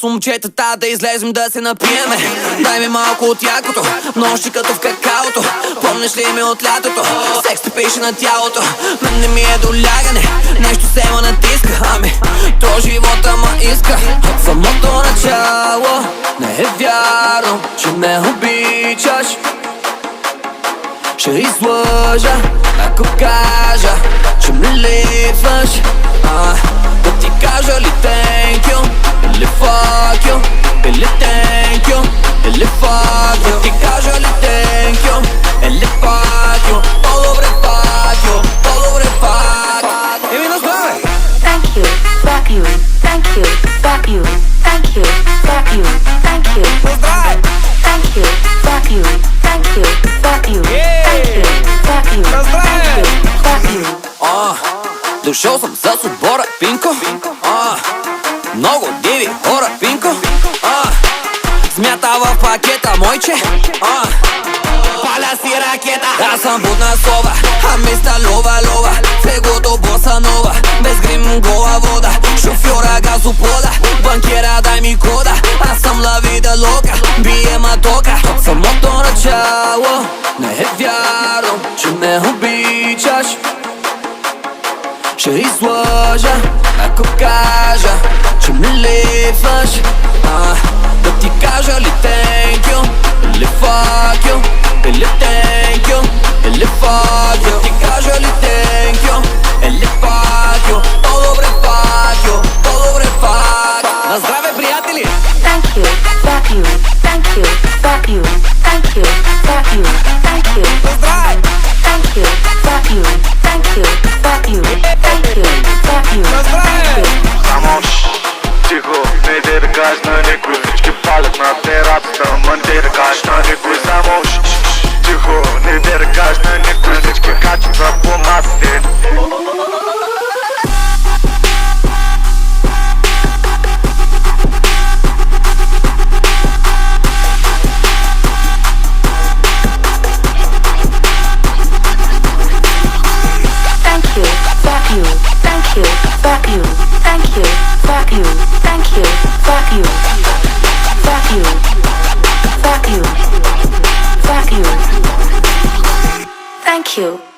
с момчетата да излезем да се напиеме. Дай ми малко от якото, нощи като в какаото. Помниш ли ми от лятото? Секс те пише на тялото. Мен не ми е долягане, нещо се ма натиска. Ами, то живота ма иска. От самото начало не е вярно, че ме обичаш. Ще излъжа, ако кажа, че ме липсваш. Да ти кажа ли thank you, или fuck you, или thank you, или fuck you. Да ти кажа ли thank you, или fuck you. По-добре fuck you, по-добре fuck you. Еми на здраве! Thank you, fuck you, thank you, fuck you, thank you, fuck you, thank you. На здраве! Thank you, fuck you, thank you, fuck you, thank you, fuck you, thank you, fuck you. Дошъл съм с отбора, Пинко. Много диви хора, Пинко. Смята в пакета, мойче. Паля си ракета. Аз съм будна сова, а миста лова. Фегото боса нова, без грим гола вода. Шофьора газоплода, банкера дай ми кода. Аз съм ла вида лока, бие матока. От самото начало не е вярно, че ме обичаш. Ще излъжа, ако кажа, че ме липсваш. Да ти кажа ли thank you, или fuck you, или thank you, или fuck you. Да ти кажа ли thank you, или fuck you. По-добре fuck you, по-добре fuck you. На здраве, приятели! Thank you, fuck you, thank you, fuck you, thank you, fuck you, thank you. На здраве! Thank you, fuck you, thank you, fuck you, thank you, fuck you, thank you. Само тихо, не дей да кажеш на никой. Всички палят на терапията, ама не дей да кажеш на никой. Само тихо, не дей да кажеш на никой. Всички качват по масите. Thank you, fuck you, thank you, fuck you, thank you, fuck you, thank you, fuck you, fuck you, fuck you, fuck you, thank you.